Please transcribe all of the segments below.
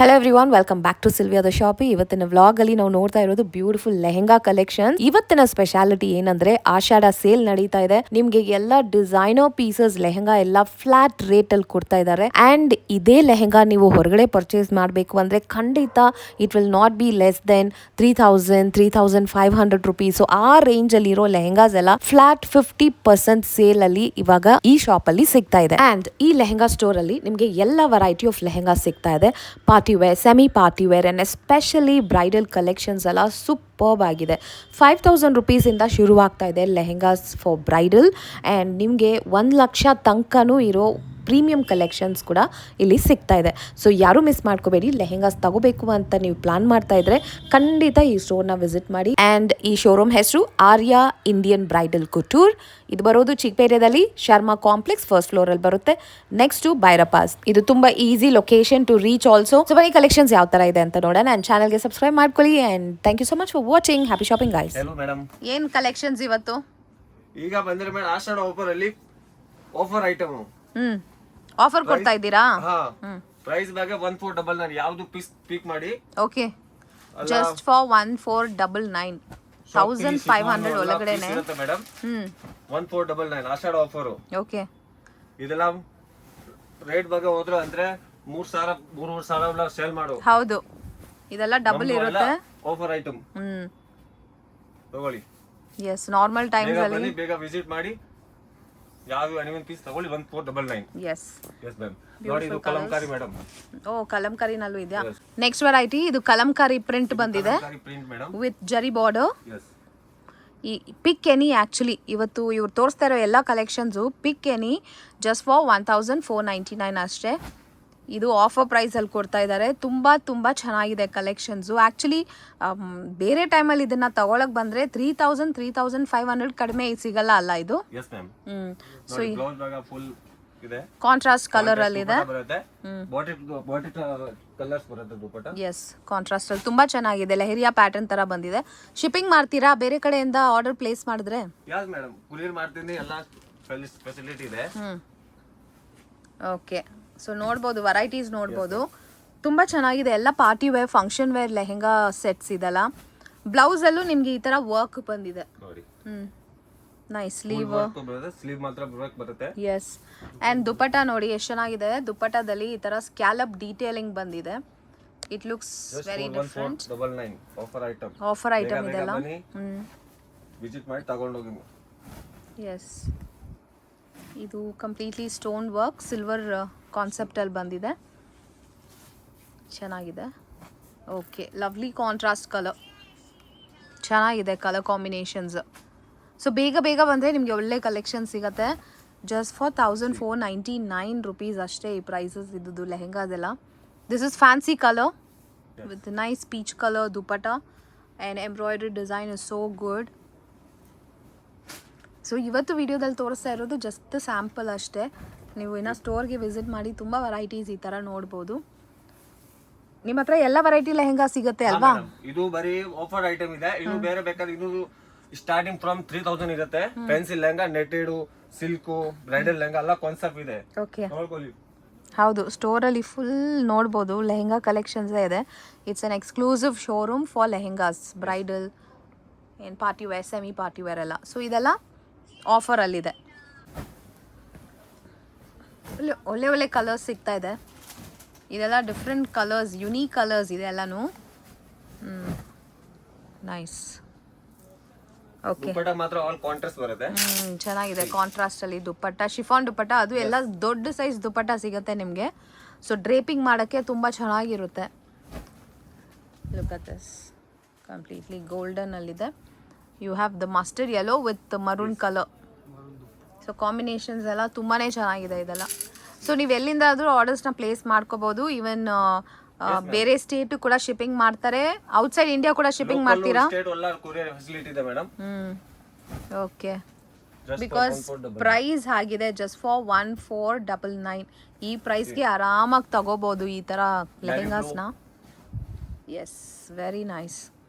Hello everyone, welcome back to Silvia the shop. ಇವತ್ತಿನ vlog ಅಲ್ಲಿ ನಾವು ನೋಡ್ತಾ ಇರೋದು ಬ್ಯೂಟಿಫುಲ್ ಲೆಹೆಂಗಾ ಕಲೆಕ್ಷನ್. ಇವತ್ತಿನ ಸ್ಪೆಷಾಲಿಟಿ ಏನಂದ್ರೆ ಆಷಾಢ ಸೇಲ್ ನಡೀತಾ ಇದೆ. ನಿಮ್ಗೆ ಎಲ್ಲ ಡಿಸೈನರ್ ಪೀಸಸ್ ಲೆಹೆಂಗಾ ಎಲ್ಲ ಫ್ಲಾಟ್ ರೇಟ್ ಅಲ್ಲಿ ಕೊಡ್ತಾ ಇದ್ದಾರೆ. ಅಂಡ್ ಇದೇ ಲೆಹೆಂಗಾ ನೀವು ಹೊರಗಡೆ ಪರ್ಚೇಸ್ ಮಾಡಬೇಕು ಅಂದ್ರೆ ಖಂಡಿತ it will not be less than 3,500 rupees. So ಆ ರೇಂಜ್ ಅಲ್ಲಿ ಇರೋ ಲೆಹೆಂಗಾಸ್ ಎಲ್ಲ ಫ್ಲಾಟ್ 50% ಸೇಲ್ ಅಲ್ಲಿ ಇವಾಗ ಈ ಶಾಪ್ ಅಲ್ಲಿ ಸಿಗ್ತಾ ಇದೆ. ಅಂಡ್ ಈ ಲೆಹೆಂಗಾ ಸ್ಟೋರ್ ಅಲ್ಲಿ ನಿಮ್ಗೆ ಎಲ್ಲ ವೆರೈಟಿ ಆಫ್ ಲೆಹೆಂಗಾ ಸಿಗ್ತಾ ಇದೆ. Party wear, semi party wear and especially bridal collections ಎಲ್ಲ ಸೂಪರ್ಬ್ ಆಗಿದೆ. 5,000 ರುಪೀಸಿಂದ ಶುರುವಾಗ್ತಾ ಇದೆ ಲೆಹೆಂಗಾಸ್ ಫಾರ್ ಬ್ರೈಡಲ್. ಆ್ಯಂಡ್ ನಿಮಗೆ 1,00,000 ತನಕನೂ ಇರೋ ಪ್ರೀಮಿಯಂ ಕಲೆಕ್ಷನ್ಸ್ ಕೂಡ ಇಲ್ಲಿ ಸಿಗ್ತಾ ಇದೆ. ಸೊ ಯಾರು ಮಿಸ್ ಮಾಡ್ಕೋಬೇಡಿ. ಲೆಹೆಂಗಾಸ್ ತಗೋಬೇಕು ಅಂತ ನೀವು ಪ್ಲಾನ್ ಮಾಡ್ತಾ ಇದ್ರೆ ಖಂಡಿತ ಈ ಸ್ಟೋರ್ನ ವಿಸಿಟ್ ಮಾಡಿ. ಆ್ಯಂಡ್ ಈ ಶೋರೂಮ್ ಹೆಸರು ಆರ್ಯ ಇಂಡಿಯನ್ ಬ್ರೈಡಲ್ ಕುಟೂರ್. ಇದು ಬರೋದು ಚಿಕ್ಕಪೇಟೆಯಲ್ಲಿ ಶರ್ಮಾ ಕಾಂಪ್ಲೆಕ್ಸ್ ಫಸ್ಟ್ ಫ್ಲೋರ್ ಅಲ್ಲಿ ಬರುತ್ತೆ, ನೆಕ್ಸ್ಟ್ ಟು ಬೈರಪಾಸ್. ಇದು ತುಂಬಾ easy location to reach also. So ಬನ್ನಿ ಕಲೆಕ್ಷನ್ಸ್ ಯಾವ ತರ ಇದೆ ಅಂತ ನೋಡೋಣ. ನನ್ನ ಚಾನಲ್ಗೆ ಸಬ್ಸ್ಕ್ರೈಬ್ ಮಾಡ್ಕೊಳ್ಳಿ. And thank you so much for watching. Happy shopping guys. Hello madam, ಏನ್ ಕಲೆಕ್ಷನ್ಸ್ ಇವತ್ತು? ಈಗ ಬಂದ್ರೆ ಮೇಡಮ್ ಆಷಾಢ ಆಫರ್ ಅಲ್ಲಿ ಆಫರ್ ಐಟಮ್ ಆಫರ್ ಕೊಡ್ತಾ ಇದ್ದೀರಾ? ಹಾ, ಪ್ರೈಸ್ ಬ್ಯಾಗ್ 1499. ಯಾವ್ದು ಪೀಕ್ ಮಾಡಿ. ಓಕೆ, ಜಸ್ಟ್ ಫಾರ್ 1499, 1500 ಒಳಗಡೆನೆ ಮೇಡಮ್. 1499 ಆಷಾಢ ಆಫರ್. ಓಕೆ, ಇದೆಲ್ಲ ರೇಟ್ ಬಗ್ಗೆ ಹೋದ್ರೆ ಅಂದ್ರೆ 3,000 ಸೇಲ್ ಮಾಡು. ಹೌದು, ಇದೆಲ್ಲ ಡಬಲ್ ಇರುತ್ತೆ. ಆಫರ್ ಐಟಮ್ ತಗೊಳ್ಳಿ. ಎಸ್, ನಾರ್ಮಲ್ ಟೈಮ್ಸ್ ಅಲ್ಲಿ ಬೇಗ ವಿಸಿಟ್ ಮಾಡಿ. ಯಾವ ಅನಿಮಲ್ ಪೀಸ್ ತಗೊಳ್ಳಿ. 1499. Yes yes ma'am. ನೋಡಿ, ಇದು ಕಲಂಕಾರಿ ಮೇಡಮ್. ಓ, ಕಲಂಕಾರಿನಲ್ಲೂ ಇದೆಯಾ? ನೆಕ್ಸ್ಟ್ ವೆರೈಟಿ ಇದು ಕಲಂಕಾರಿ ಪ್ರಿಂಟ್ ಬಂದಿದೆ ಪ್ರಿಂಟ್ ಮೇಡಮ್ ವಿತ್ ಜರಿ ಬಾರ್ಡರ್. ಎಸ್. ಈ ಪಿಕ್ ಎನಿ, ಆಕ್ಚುಲಿ ಇವತ್ತು ಇವ್ರು ತೋರಿಸ್ತಾ ಇರೋ ಎಲ್ಲ collections pick any just for 1,499 ಅಷ್ಟೇ. ಇದು ಆಫರ್ ಪ್ರೈಸಲ್ಲಿ ಕೊಡ್ತಾ ಇದ್ದಾರೆ. ತುಂಬ ಚೆನ್ನಾಗಿದೆ ಕಲೆಕ್ಷನ್ಸು. ಆ್ಯಕ್ಚುಲಿ ಬೇರೆ ಟೈಮಲ್ಲಿ ಇದನ್ನು ತಗೊಳಕ್ ಬಂದರೆ 3,500 ಕಡಿಮೆ ಸಿಗಲ್ಲ ಅಲ್ಲ ಇದು? ಸೊ ಫುಲ್ ಇದೆ, ಕಾಂಟ್ರಾಸ್ಟ್ ಕಲರ್ ಅಲ್ಲಿ ಇದೆ. ಎಸ್, ಕಾಂಟ್ರಾಸ್ಟ್ ಅಲ್ಲಿ ತುಂಬಾ ಚೆನ್ನಾಗಿದೆ. ಲೆಹರಿಯಾ ಪ್ಯಾಟರ್ನ್ ತರ ಬಂದಿದೆ. ಶಿಪ್ಪಿಂಗ್ ಮಾಡ್ತೀರಾ ಬೇರೆ ಕಡೆಯಿಂದ ಆರ್ಡರ್ ಪ್ಲೇಸ್ ಮಾಡಿದ್ರೆ? ಮೇಡಮ್, ಕೊರಿಯರ್ ಮಾಡ್ತೀನಿ, ಎಲ್ಲ ಫೆಸಿಲಿಟಿ ಇದೆ. ಓಕೆ, ಸೊ ನೋಡ್ಬೋದು, ವೆರೈಟೀಸ್ ನೋಡ್ಬೋದು. ತುಂಬ ಚೆನ್ನಾಗಿದೆ. ಎಲ್ಲ party wear, function wear lehenga sets ಇದೆಲ್ಲ. ಬ್ಲೌಸಲ್ಲೂ ನಿಮಗೆ ಈ ಥರ ವರ್ಕ್ ಬಂದಿದೆ. ನೈಸ್ ಸ್ಲೀವ್ ಮಾತ್ರ ಬರುತ್ತೆ. ಎಸ್, ಆ್ಯಂಡ್ ದುಪಟ್ಟ ನೋಡಿ ಎಷ್ಟು ಚೆನ್ನಾಗಿದೆ. ದುಪಟ್ಟದಲ್ಲಿ ಈ ಥರ ಸ್ಕ್ಯಾಲಪ್ ಡೀಟೇಲಿಂಗ್ ಬಂದಿದೆ. It looks very different. Offer item ಇದೆಲ್ಲ. ವಿಸಿಟ್ ಮಾಡಿ ತಗೊಂಡೋಗಿ. ಎಸ್, ಇದು ಕಂಪ್ಲೀಟ್ಲಿ ಸ್ಟೋನ್ ವರ್ಕ್, ಸಿಲ್ವರ್ ಕಾನ್ಸೆಪ್ಟಲ್ಲಿ ಬಂದಿದೆ. ಚೆನ್ನಾಗಿದೆ. ಓಕೆ, ಲವ್ಲಿ ಕಾಂಟ್ರಾಸ್ಟ್ ಕಲರ್, ಚೆನ್ನಾಗಿದೆ ಕಲರ್ ಕಾಂಬಿನೇಷನ್ಸ್. ಸೊ ಬೇಗ ಬಂದರೆ ನಿಮಗೆ ಒಳ್ಳೆ ಕಲೆಕ್ಷನ್ ಸಿಗುತ್ತೆ. ಜಸ್ಟ್ ಫಾರ್ 1,499 ರುಪೀಸ್ ಅಷ್ಟೇ ಈ ಪ್ರೈಸಸ್ ಇದ್ದು ಲೆಹೆಂಗಾದೆಲ್ಲ. This is fancy colour with nice peach colour dupatta and embroidery design is so good. So ಇವತ್ತು ವಿಡಿಯೋದಲ್ಲಿ ತೋರಿಸ್ತಾ ಇರೋದು ಜಸ್ಟ್ ಸ್ಯಾಂಪಲ್ ಅಷ್ಟೇ. ನೀವು ಇನ್ನೂ ಸ್ಟೋರ್ಗೆ ವಿಸಿಟ್ ಮಾಡಿ ತುಂಬ ವೆರೈಟೀಸ್ ಈ ಥರ ನೋಡ್ಬೋದು. ನಿಮ್ಮ ಹತ್ರ ಎಲ್ಲ ವೆರೈಟಿ ಲೆಹೆಂಗಾ ಸಿಗುತ್ತೆ ಅಲ್ವಾ? ಇದು ಬರೀ ಆಫರ್ ಐಟಮ್ ಇದೆ. ಇದು ಬೇರೆ ಬೇಕಾದ್ರೆ ಇದು ಸ್ಟಾರ್ಟಿಂಗ್ ಫ್ರಮ್ 3,000 ಇರುತ್ತೆ. Pencil lehenga, netted, silk, bridal lehenga ಎಲ್ಲ ಕಾನ್ಸೆಪ್ಟ್ ಇದೆ. ಓಕೆ, ಹೌದು, ಸ್ಟೋರಲ್ಲಿ ಫುಲ್ ನೋಡ್ಬೋದು ಲೆಹೆಂಗಾ ಕಲೆಕ್ಷನ್ಸ್ ಇದೆ. It's an exclusive showroom for lehengas, bridal ಏನು party wear, semi party wear ಎಲ್ಲ. ಸೊ ಇದೆಲ್ಲ ಆಫರಲ್ಲಿದೆ. ಒಳ್ಳೆ ಕಲರ್ಸ್ ಸಿಗ್ತಾ ಇದೆ. ಇದೆಲ್ಲ ಡಿಫ್ರೆಂಟ್ ಕಲರ್ಸ್, ಯುನೀಕ್ ಕಲರ್ಸ್ ಇದೆ ಎಲ್ಲನೂ. ನೈಸ್. ಓಕೆ, ದುಪಟ್ಟ ಮಾತ್ರ ಆಲ್ ಕಾಂಟ್ರಾಸ್ಟ್ ಬರುತ್ತೆ. ಚೆನ್ನಾಗಿದೆ ಕಾಂಟ್ರಾಸ್ಟ್ ಅಲ್ಲಿ ದುಪಟ್ಟ, ಶಿಫಾನ್ ದುಪಟ್ಟ. ಅದು ಎಲ್ಲ ದೊಡ್ಡ ಸೈಜ್ ದುಪಟ್ಟ ಸಿಗುತ್ತೆ ನಿಮಗೆ. ಸೊ ಡ್ರೇಪಿಂಗ್ ಮಾಡೋಕ್ಕೆ ತುಂಬ ಚೆನ್ನಾಗಿರುತ್ತೆ. Look at this, completely golden ಅಲ್ಲಿದೆ. You have the mustard yellow with maroon colour. So combinations ಎಲ್ಲ ತುಂಬಾ ಚೆನ್ನಾಗಿದೆ ಇದೆಲ್ಲ. ಸೊ ನೀವು ಎಲ್ಲಿಂದಾದರೂ ಆರ್ಡರ್ಸ್ನ ಪ್ಲೇಸ್ ಮಾಡ್ಕೋಬೋದು. ಈವನ್ ಬೇರೆ ಸ್ಟೇಟ್ ಕೂಡ ಶಿಪ್ಪಿಂಗ್ ಮಾಡ್ತಾರೆ. ಔಟ್ಸೈಡ್ ಇಂಡಿಯಾ ಕೂಡ ಶಿಪ್ಪಿಂಗ್ ಮಾಡ್ತೀರಾ? ಓಕೆ, ಬಿಕಾಸ್ ಪ್ರೈಸ್ ಆಗಿದೆ ಜಸ್ಟ್ ಫಾರ್ 1,499. ಈ ಪ್ರೈಸ್ಗೆ ಆರಾಮಾಗಿ ತಗೋಬಹುದು ಈ ತರ ಲೆಹೆಂಗಾಸ್ನ. Yes, very nice.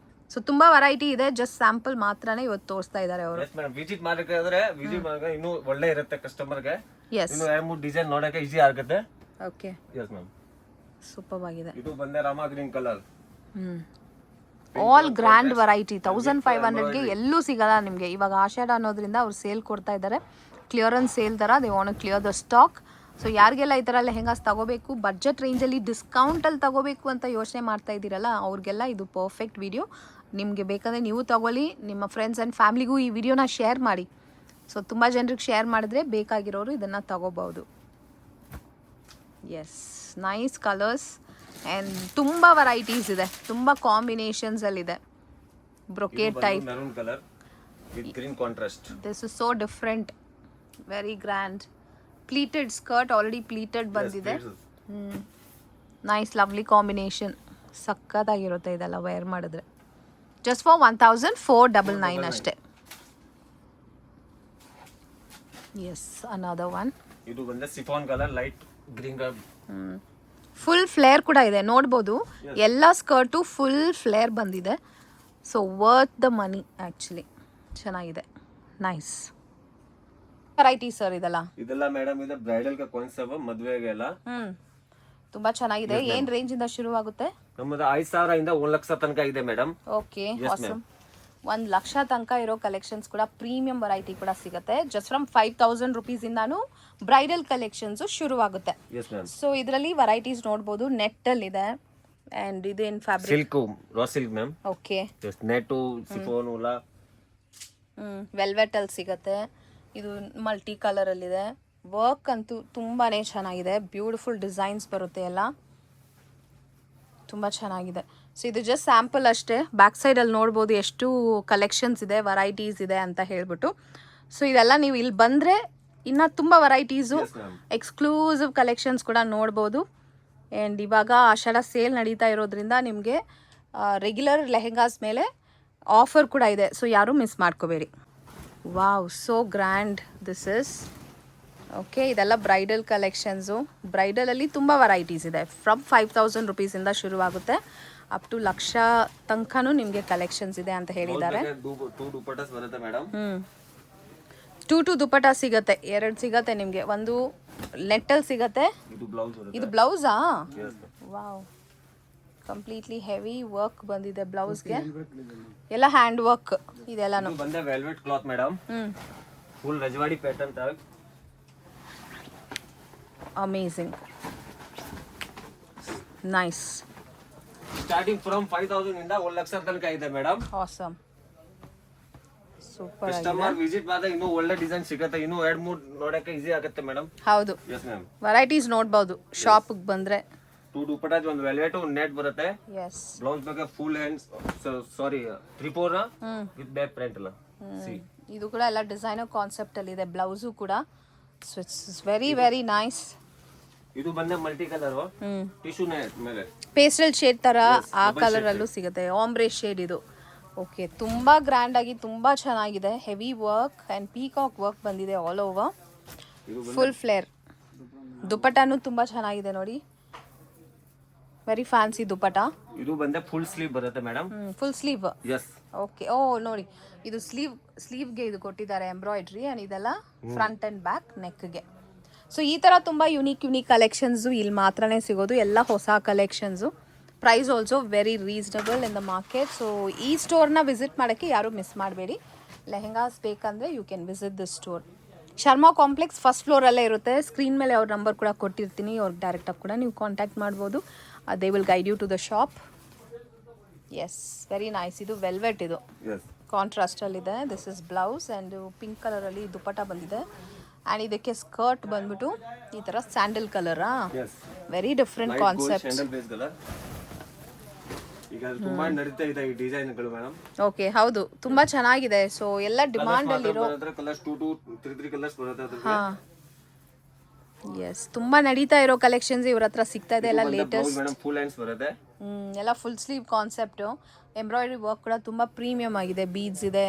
ಸೊ ತುಂಬಾ ವೆರೈಟಿ ಇದೆ. ಜಸ್ಟ್ ಸ್ಯಾಂಪಲ್ ಮಾತ್ರನೇ ಇವತ್ತು ತೋರಿಸ್ತಾ ಇದ್ದಾರೆ ಅವರು. ವಿಸಿಟ್ ಮಾಡಬೇಕಾದ್ರೆ ಇನ್ನೂ ಒಳ್ಳೆ ಇರುತ್ತೆ ಕಸ್ಟಮರ್ಗೆ. ಎಸ್, ಇನ್ನು 2-3 ಡಿಸೈನ್ ನೋಡಕ್ಕೆ ಈಸಿ ಆಗುತ್ತೆ. Okay, yes ma'am. ಸೂಪರ್ ಆಗಿದೆ. ಇದು ಬಂದೆ Rama green colour. All grand variety 1500ಗೆ ಎಲ್ಲೂ ಸಿಗಲ್ಲ ನಿಮಗೆ. ಇವಾಗ ಆಷಾಢ ಅನ್ನೋದ್ರಿಂದ ಅವ್ರು ಸೇಲ್ ಕೊಡ್ತಾ ಇದ್ದಾರೆ, ಕ್ಲಿಯರೆನ್ಸ್ ಸೇಲ್ ಥರ. They want clear the stock. So ಯಾರಿಗೆಲ್ಲ ಈ ಥರ ಲೆಹೆಂಗಾಸ್ ತಗೋಬೇಕು, ಬಡ್ಜೆಟ್ ರೇಂಜಲ್ಲಿ ಡಿಸ್ಕೌಂಟಲ್ಲಿ ತಗೋಬೇಕು ಅಂತ ಯೋಚನೆ ಮಾಡ್ತಾ ಇದ್ದೀರಲ್ಲ, ಅವ್ರಿಗೆಲ್ಲ ಇದು ಪರ್ಫೆಕ್ಟ್ ವಿಡಿಯೋ. ನಿಮಗೆ ಬೇಕಂದರೆ ನೀವು ತಗೊಳ್ಳಿ, ನಿಮ್ಮ ಫ್ರೆಂಡ್ಸ್ ಆ್ಯಂಡ್ ಫ್ಯಾಮಿಲಿಗೂ ಈ ವಿಡಿಯೋನ ಶೇರ್ ಮಾಡಿ. ಸೊ ತುಂಬ ಜನರಿಗೆ ಶೇರ್ ಮಾಡಿದ್ರೆ ಬೇಕಾಗಿರೋರು ಇದನ್ನು ತಗೋಬೋದು. ಎಸ್, ನೈಸ್ ಕಲರ್ಸ್ ಆ್ಯಂಡ್ ತುಂಬ ವೆರೈಟೀಸ್ ಇದೆ, ತುಂಬ ಕಾಂಬಿನೇಷನ್ಸಲ್ಲಿದೆ. Brocade type, maroon colour with green contrast. This is so different, very grand. Pleated skirt, already pleated ಬಂದಿದೆ. ನೈಸ್ ಲವ್ಲಿ ಕಾಂಬಿನೇಷನ್, ಸಕ್ಕತ್ತಾಗಿರುತ್ತೆ ಇದೆಲ್ಲ ವೇರ್ ಮಾಡಿದ್ರೆ. ಜಸ್ಟ್ ಫಾರ್ 1499 ಅಷ್ಟೇ. Yes, another one. ಇದು ಬಂದೆ chiffon colour, light green colour. Full flare ಕೂಡ ಇದೆ, ನೋಡ್ಬೋದು. ಎಲ್ಲ ಸ್ಕರ್ಟು ಫುಲ್ ಫ್ಲೇರ್ ಬಂದಿದೆ. So worth the money actually. ಚೆನ್ನಾಗಿದೆ, ನೈಸ್ ವೆರೈಟಿ ಸರ್ ಇದೆಲ್ಲ. ಇದೆಲ್ಲ ಮೇಡಮ್ ಇದೆ ಬ್ರೈಡಲ್ ಕಾನ್ಸೆಪ್ಟ್, ಮದುವೆಗೆಲ್ಲ. ತುಂಬಾ ಚೆನ್ನಾಗಿದೆ. ಏನ್ ರೇಂಜ್ ಇಂದ ಶುರು ಆಗುತ್ತೆ? ನಮ್ಮದು 5000 ಇಂದ 1 ಲಕ್ಷ ತನಕ ಇದೆ ಮೇಡಮ್. Okay, awesome. 1 ಲಕ್ಷ ತನಕ ಇರೋ ಕಲೆಕ್ಷನ್ಸ್ ಕೂಡ, ಪ್ರೀಮಿಯಂ ವೆರೈಟಿ ಕೂಡ ಸಿಗುತ್ತೆ. ಜಸ್ಟ್ ಫ್ರಮ್ 5000 ರುಪೀಸ್ ಇಂದಾನು ಬ್ರೈಡಲ್ ಕಲೆಕ್ಷನ್ಸ್ ಶುರುವಾಗುತ್ತೆ. ಸೊ ಇದರಲ್ಲಿ ವೆರೈಟೀಸ್ ನೋಡಬಹುದು. ನೆಟ್ ಅಲ್ಲಿ ಇದೆ ಅಂಡ್ ಇದೇನ್ fabric? Silk, raw silk ma'am. Okay, net, chiffon, ಉಲಾ. ವೆಲ್ವೆಟ್ ಅಲ್ಲಿ ಸಿಗುತ್ತೆ. ಇದು ಮಲ್ಟಿ ಕಲರ್ ಅಲ್ಲಿ ಇದೆ. ವರ್ಕ್ ಅಂತೂ ತುಂಬಾನೇ ಚೆನ್ನಾಗಿದೆ. ಬ್ಯೂಟಿಫುಲ್ ಡಿಸೈನ್ಸ್ ಬರುತ್ತೆ ಎಲ್ಲ, ತುಂಬ ಚೆನ್ನಾಗಿದೆ. ಸೊ ಇದು ಜಸ್ಟ್ ಸ್ಯಾಂಪಲ್ ಅಷ್ಟೇ. ಬ್ಯಾಕ್ ಸೈಡಲ್ಲಿ ನೋಡ್ಬೋದು ಎಷ್ಟು ಕಲೆಕ್ಷನ್ಸ್ ಇದೆ, ವೆರೈಟೀಸ್ ಇದೆ ಅಂತ ಹೇಳ್ಬಿಟ್ಟು. ಸೊ ಇದೆಲ್ಲ ನೀವು ಇಲ್ಲಿ ಬಂದರೆ ಇನ್ನು ತುಂಬ ವೆರೈಟೀಸು, ಎಕ್ಸ್ಕ್ಲೂಸಿವ್ ಕಲೆಕ್ಷನ್ಸ್ ಕೂಡ ನೋಡ್ಬೋದು. ಆ್ಯಂಡ್ ಇವಾಗ ಆಷಾಢ ಸೇಲ್ ನಡೀತಾ ಇರೋದ್ರಿಂದ ನಿಮಗೆ ರೆಗ್ಯುಲರ್ ಲೆಹೆಂಗಾಸ್ ಮೇಲೆ ಆಫರ್ ಕೂಡ ಇದೆ. ಸೊ ಯಾರೂ ಮಿಸ್ ಮಾಡ್ಕೋಬೇಡಿ. Wow, so grand this is. Okay, ಇದೆಲ್ಲ ಬ್ರೈಡಲ್ ಕಲೆಕ್ಷನ್ಸು. ಬ್ರೈಡಲಲ್ಲಿ ತುಂಬ ವೆರೈಟೀಸ್ ಇದೆ. ಫ್ರಮ್ 5000 ರುಪೀಸಿಂದ ಶುರುವಾಗುತ್ತೆ, ಅಪ್ ಟು ಲಕ್ಷ ತನಕನೂ ನಿಮಗೆ ಕಲೆಕ್ಷನ್ಸ್ ಇದೆ ಅಂತ ಹೇಳಿದ್ದಾರೆ. 2 ದುಪಟ್ಟ ಸಿಗುತ್ತೆ, 2 ಸಿಗುತ್ತೆ ನಿಮಗೆ. ಒಂದು ನೆಟ್ಟಲ್ಲಿ ಸಿಗುತ್ತೆ. ಇದು ಬ್ಲೌಸಾ? ವಾವ್, ಕಂಪ್ಲೀಟ್ಲಿ ಹೆವಿ ವರ್ಕ್ ಬಂದಿದೆ ಬ್ಲೌಸ್ಗೆ. ಎಲ್ಲ ಹ್ಯಾಂಡ್ ವರ್ಕ್ ಇದೆಲ್ಲಾನು. ಬಂದೆ velvet cloth madam, full Rajwadi pattern ತರ. Amazing, nice. ಸ್ಟಾರ್ಟಿಂಗ್ ಫ್ರಮ್ 5000 ಇಂದ 1 ಲಕ್ಷ ತನಕ ಇದೆ madam. Awesome, super. Customer visit ಮಾಡಿದಾಗ ಇನ್ನೂ ಒಳ್ಳೆ ಡಿಸೈನ್ ಸಿಗುತ್ತೆ, ಇನ್ನೂ 2-3 ನೋಡಕ್ಕೆ ಈಸಿ ಆಗುತ್ತೆ ಮೇಡಮ್. ಹೌದು, ಎಸ್ ಮ್ಯಾಮ್. ವೆರೈಟೀಸ್ ನೋಡಬಹುದು ಶಾಪ್ಗೆ ಬಂದ್ರೆ. 2 ದುಪಟ್ಟಾಸ್, ಒಂದು ವೆಲ್ವೆಟ್, ಒಂದು ನೆಟ್ ಬರುತ್ತೆ. ಎಸ್, ಬ್ಲೌಸ್ ಬಗ್ಗೆ full hands, sorry 3/4 with back print ಅಲ್ಲ. ಇದು ಕೂಡ ಎಲ್ಲ ಡಿಸೈನರ್ ಕಾನ್ಸೆಪ್ಟ್ ಅಲ್ಲಿ ಇದೆ. ಬ್ಲೌಸು ಕೂಡ. So it's very very nice. ಇದು ಬಂದೆ ಮಲ್ಟಿ ಕಲರ್, ಟಿಶ್ಯೂ ನೆಟ್ ಮೇಲೆ ಪೇಸ್ಟಲ್ ಶೇಡ್ ತರ ಆ ಕಲರ್ ಅಲ್ಲೂ ಸಿಗುತ್ತೆ. ಆಂಬ್ರೆ ಶೇಡ್ ಇದು. ಓಕೆ, ತುಂಬ ಗ್ರ್ಯಾಂಡ್ ಆಗಿ ತುಂಬ ಚೆನ್ನಾಗಿದೆ. Heavy work and peacock work ಬಂದಿದೆ ಆಲ್ ಓವರ್. Full flare. ದುಪಟ್ಟಾನು ತುಂಬ ಚೆನ್ನಾಗಿದೆ ನೋಡಿ, ವೆರಿ ಫ್ಯಾನ್ಸಿ ದುಪಟ್ಟ. ಇದು ಬಂದೆ ಫುಲ್ ಸ್ಲೀವ್ ಬರುತ್ತೆ madam. Full sleeve. Yes. Okay, ಓ ನೋಡಿ, ಇದು ಸ್ಲೀವ್ಗೆ ಇದು ಕೊಟ್ಟಿದ್ದಾರೆ ಎಂಬ್ರಾಯ್ಡ್ರಿ, ಆ್ಯಂಡ್ ಇದೆಲ್ಲ ಫ್ರಂಟ್ ಆ್ಯಂಡ್ ಬ್ಯಾಕ್ ನೆಕ್ಗೆ. ಸೊ ಈ ಥರ ತುಂಬ ಯುನೀಕ್ ಕಲೆಕ್ಷನ್ಸು ಇಲ್ಲಿ ಮಾತ್ರನೇ ಸಿಗೋದು. ಎಲ್ಲ ಹೊಸ collections. Price also very reasonable in the market. So ಈ ಸ್ಟೋರ್ನ ವಿಸಿಟ್ ಮಾಡೋಕ್ಕೆ ಯಾರೂ ಮಿಸ್ ಮಾಡಬೇಡಿ. ಲೆಹೆಂಗಾಸ್ ಬೇಕಂದರೆ you can visit this store. Sharma complex first ಫ್ಲೋರಲ್ಲೇ ಇರುತ್ತೆ. ಸ್ಕ್ರೀನ್ ಮೇಲೆ ಅವ್ರ ನಂಬರ್ ಕೂಡ ಕೊಟ್ಟಿರ್ತೀನಿ, ಅವ್ರಿಗೆ ಡೈರೆಕ್ಟಾಗಿ ಕೂಡ ನೀವು ಕಾಂಟ್ಯಾಕ್ಟ್ ಮಾಡ್ಬೋದು. They will guide you to the shop. Yes, very nice. ಇದು ವೆಲ್ವೆಟ್, ಇದು ಕಾಂಟ್ರಾಸ್ಟಲ್ಲಿದೆ. This is blouse and pink ಕಲರಲ್ಲಿ ದುಪಟ್ಟ ಬಂದಿದೆ. ಆ್ಯಂಡ್ ಇದಕ್ಕೆ ಸ್ಕರ್ಟ್ ಬಂದ್ಬಿಟ್ಟು ಈ ಥರ ಸ್ಯಾಂಡಲ್ ಕಲರಾ? Very different concept. ಈಗ ತುಂಬಾ ನಡೀತಾ ಇದೆ ಈ ಡಿಸೈನ್ಗಳು ಮೇಡಮ್. ಓಕೆ, ಹೌದು, ತುಂಬಾ ಚೆನ್ನಾಗಿದೆ. ಸೊ ಎಲ್ಲ ಡಿಮಾಂಡ್ ಅಲ್ಲಿರೋ ಕಲರ್ಸ್ 2 to 3 ಕಲರ್ಸ್ ಬರುತ್ತೆ ಅದಕ್ಕೆ. ಹಾ, ಎಸ್, ತುಂಬಾ ನಡೀತಾ ಇರೋ ಕಲೆಕ್ಷನ್ಸ್ ಇವ್ರ ಹತ್ರ ಸಿಗ್ತಾ ಇದೆ. ಎಲ್ಲ ಲೇಟೆಸ್ಟ್ ಮೇಡಮ್, ಫುಲ್ ಹ್ಯಾಂಡ್ಸ್ ಬರುತ್ತೆ. ಎಲ್ಲ full sleeve concept. Embroidery work ಕೂಡ ತುಂಬಾ ಪ್ರೀಮಿಯಂ ಆಗಿದೆ. ಬೀಡ್ಸ್ ಇದೆ,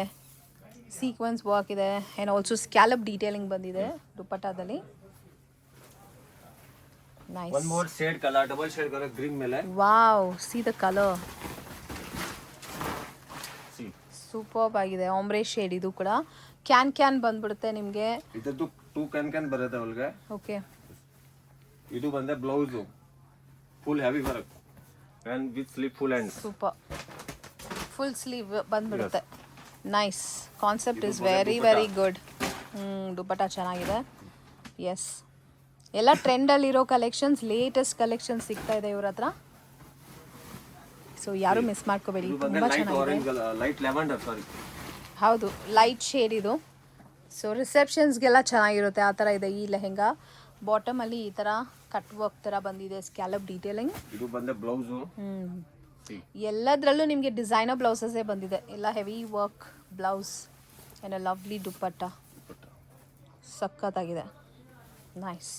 ಸೀಕ್ವೆನ್ಸ್ ವರ್ಕ್ ಇದೆ, ಆ್ಯಂಡ್ ಆಲ್ಸೋ ಸ್ಕ್ಯಾಲಪ್ ಡೀಟೇಲಿಂಗ್ ಬಂದಿದೆ ದುಪಟ್ಟಾದಲ್ಲಿ. Nice. One more shade colour, double shade colour green ಮೇಲೆ. Wow, see the colour, see super ಆಗಿದೆ. ಆಂಬ್ರೆ ಶೇಡ್ ಇದು ಕೂಡ. ಕ್ಯಾನ್ ಬಂದ್ಬಿಡುತ್ತೆ ನಿಮಗೆ. ಇದದ್ದು 2 ಕ್ಯಾನ್ ಬರುತ್ತೆ ಒಳಗೆ. ಓಕೆ, ಇದು ಬಂದೆ blouse full heavy work and with sleeve full hands. Super. Full sleeve ಬಂದ್ಬಿಡುತ್ತೆ. Nice concept is very good. Dupatta ಚೆನ್ನಾಗಿದೆ. ಎಸ್, ಎಲ್ಲ ಟ್ರೆಂಡಲ್ಲಿರೋ ಕಲೆಕ್ಷನ್ಸ್, ಲೇಟೆಸ್ಟ್ ಕಲೆಕ್ಷನ್ಸ್ ಸಿಗ್ತಾ ಇದೆ ಇವ್ರ ಹತ್ರ. ಸೊ ಯಾರು ಮಿಸ್ ಮಾಡ್ಕೋಬೇಡಿ, ಇದು ತುಂಬ ಬಂದ್ರೆ ಲೈಟ್ ಚೆನ್ನಾಗಿದೆ. ಆರೆಂಜ್, ಲೈಟ್ ಲೆವೆಂಡರ್, ಸಾರಿ. ಹೌದು, ಲೈಟ್ ಶೇಡ್ ಇದು. ಸೊ ರಿಸೆಪ್ಷನ್ಸ್ಗೆಲ್ಲ ಚೆನ್ನಾಗಿರುತ್ತೆ. ಆ ಥರ ಇದೆ ಈ ಲೆಹೆಂಗಾ. ಬಾಟಮಲ್ಲಿ ಈ ಥರ ಕಟ್ ವರ್ಕ್ ಥರ ಬಂದಿದೆ, ಸ್ಕ್ಯಾಲಪ್ ಡೀಟೇಲಿಂಗ್. ಇದು ಬಂದೆ ಬ್ಲೌಸು. ಎಲ್ಲದರಲ್ಲೂ ನಿಮಗೆ ಡಿಸೈನರ್ ಬ್ಲೌಸಸ್ಸೇ ಬಂದಿದೆ. ಎಲ್ಲ heavy work blouse and lovely dupatta. ಸಖತ್ತಾಗಿದೆ. ನೈಸ್.